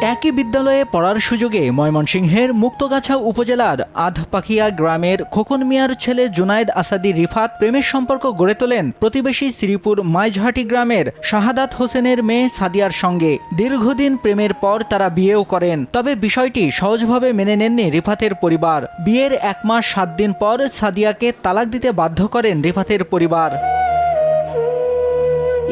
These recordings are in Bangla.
একই বিদ্যালয়ে পড়ার সুযোগে ময়মনসিংহের মুক্তগাছা উপজেলার আধপাখিয়া গ্রামের খোকন মিয়ার ছেলে জুনায়েদ আসাদি রিফাত প্রেমের সম্পর্ক গড়ে তোলেন প্রতিবেশী শ্রীপুর মাইজহাটি গ্রামের শাহাদাত হোসেনের মেয়ে সাদিয়ার সঙ্গে। দীর্ঘদিন প্রেমের পর তারা বিয়েও করেন। তবে বিষয়টি সহজভাবে মেনে নেননি রিফাতের পরিবার। বিয়ের 1 মাস 7 দিন পর সাদিয়াকে তালাক দিতে বাধ্য করেন রিফাতের পরিবার।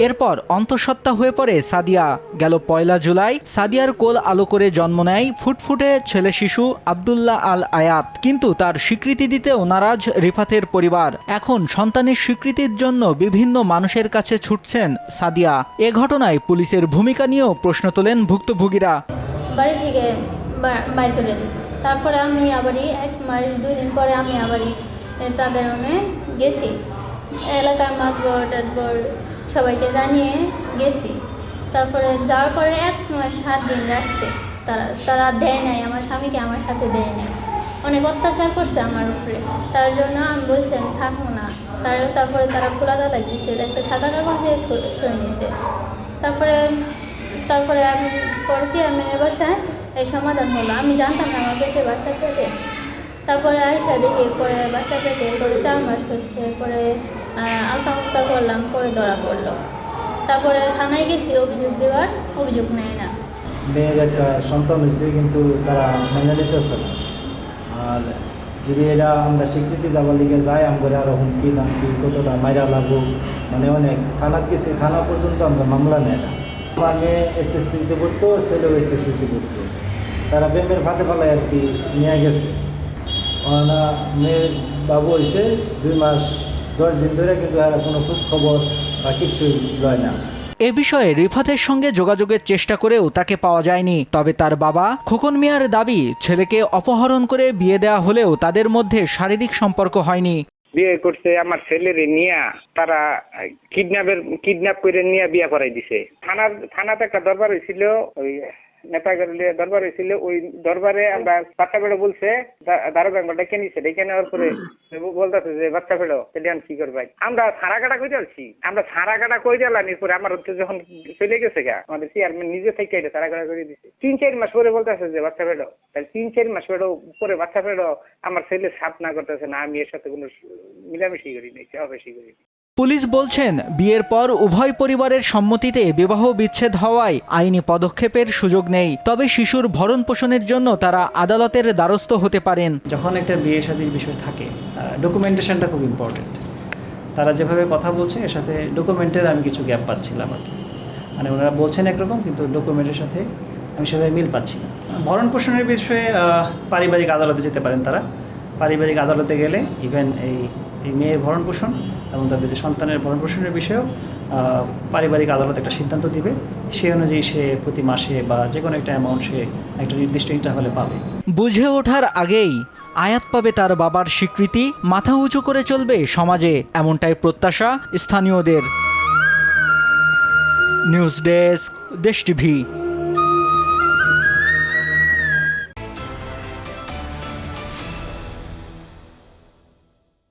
এরপর অন্তঃসত্ত্বা হয়ে পড়ে সাদিয়া। গেল 1 জুলাই সাদিয়ার কোল আলো করে জন্ম নেয় ফুটফুটে ছেলে শিশু আব্দুল্লাহ আল আয়াত। কিন্তু তার স্বীকৃতি দিতেও নারাজ রিফাতের পরিবার। এখন সন্তানের স্বীকৃতির জন্য বিভিন্ন মানুষের কাছে ছুটছেন সাদিয়া। এ ঘটনায় পুলিশের ভূমিকা নিয়েও প্রশ্ন তোলেন ভুক্তভোগীরা। বাড়ি থেকে বাইর করে দিয়েছে। তারপরে আমি আবারই 1 মাস 2 দিন পরে আমি আবারই তাদের রুমে গেছি। এলাকার মাতবর সবাইকে জানিয়ে গেছি। তারপরে যাওয়ার পরে 1 মাস 7 দিন রাখছে। তারা দেয় নাই, আমার স্বামীকে আমার সাথে দেয় নাই। অনেক অত্যাচার করছে আমার উপরে। তার জন্য আমি বলছি থাকবো না। তারপরে তারা খোলা তালাক দিয়েছে, একটা সাদা কাগজ দিয়ে সরে নিয়েছে। তারপরে আমি পরে চেয়ারম্যানের বাসায় এই সমাধান হলো। আমি জানতাম না আমার পেটে বাচ্চা পেটে। তারপরে আয়সা দেখি পরে বাচ্চা পেটে পরে 4 মাস হয়েছে। পরে আলতা করলাম, পরে ধরা পড়লো। তারপরে থানায় গেছি অভিযোগ দেওয়ার, অভিযোগ নেয় না। মেয়ের একটা সন্তান হয়েছে কিন্তু তারা মেনে নিতেছে না। আর যদি এটা আমরা স্বীকৃতি যাবার লিগে যাই আমরা আরও হুমকি দামকি কতটা মাইরা লাগবো, মানে অনেক থানাত গেছি, থানা পর্যন্ত আমরা মামলা নেয় না। আমার মেয়ে এসএসসিতে পড়তো, ছেলেও এসএসসিতে পড়তো। তারা প্রেমের ফাঁদে ফেলায় আর কি নিয়ে গেছে। মেয়ের বাবু হয়েছে 2 মাস 10 দিন ধরে, কিন্তু আর কোনো খোঁজ খবর বা কিছুই লয় না। এ বিষয়ে রিফাতের সঙ্গে যোগাযোগের চেষ্টা করেও তাকে পাওয়া যায়নি। তবে তার বাবা খোকন মিয়ার দাবি, ছেলেকে অপহরণ করে বিয়ে দেওয়া হলেও তাদের মধ্যে শারীরিক সম্পর্ক হয়নি। বিয়ে করছে আমার ছেলেরে নিয়ে, তারা কিডন্যাপ করে নিয়ে বিয়ে করাই দিছে। থানাতে একটা দরবার হয়েছিল, ওই নেতাগড়ে দরবার হয়েছিল। ওই দরবারে আমরা বাচ্চা পেড়ো বলছে, দারোগা ডেকে নিছে। ডেকে নেওয়ার পরে বলতেছে যে বাচ্চা পেড়ো তাহলে কি করবে। আমরা ছাড়া কাটা করে দিয়েছি। পরে আমার যখন চলে গেছে গা, আমাদের চেয়ারম্যান নিজে থেকে এটা ছাড়া কাটা করে দিচ্ছে। 3-4 মাস পরে বলতেছে যে বাচ্চা পেড়ো। তাহলে 3-4 মাস পরে বাচ্চা পেড়ো আমার ছেলে সাপ না করতেছে না, আমি এর সাথে কোনো মিলামিশি করি নাই, অবেশি করি। পুলিশ বলছেন, বিয়ের পর উভয় পরিবারের সম্মতিতে বিবাহ বিচ্ছেদ হওয়ায় আইনি পদক্ষেপের সুযোগ নেই। তবে শিশুর ভরণ পোষণের জন্য তারা আদালতের দ্বারস্থ হতে পারেন। যখন একটা বিয়ে শাদীর বিষয় থাকে, ডকুমেন্টেশনটা খুব ইম্পর্টেন্ট। তারা যেভাবে কথা বলছে এর সাথে ডকুমেন্টের আমি কিছু গ্যাপ পাচ্ছিলাম আর কি। মানে ওনারা বলছেন একরকম, কিন্তু ডকুমেন্টের সাথে আমি সেভাবে মিল পাচ্ছি না। ভরণ পোষণের বিষয়ে পারিবারিক আদালতে যেতে পারেন তারা। পারিবারিক আদালতে গেলে ইভেন এই মেয়ের ভরণ পোষণ এবং তাদের যে সন্তানের ভরণ পোষণের বিষয়েও পারিবারিক আদালত একটা সিদ্ধান্ত দিবে। সেই অনুযায়ী সে প্রতি মাসে বা যে কোনো একটা অ্যামাউন্ট সে একটা নির্দিষ্ট ইন্টারভালে পাবে। বুঝে ওঠার আগেই আয়াত পাবে তার বাবার স্বীকৃতি, মাথা উঁচু করে চলবে সমাজে, এমনটাই প্রত্যাশা স্থানীয়দের। নিউজ ডেস্ক, দেশ টিভি।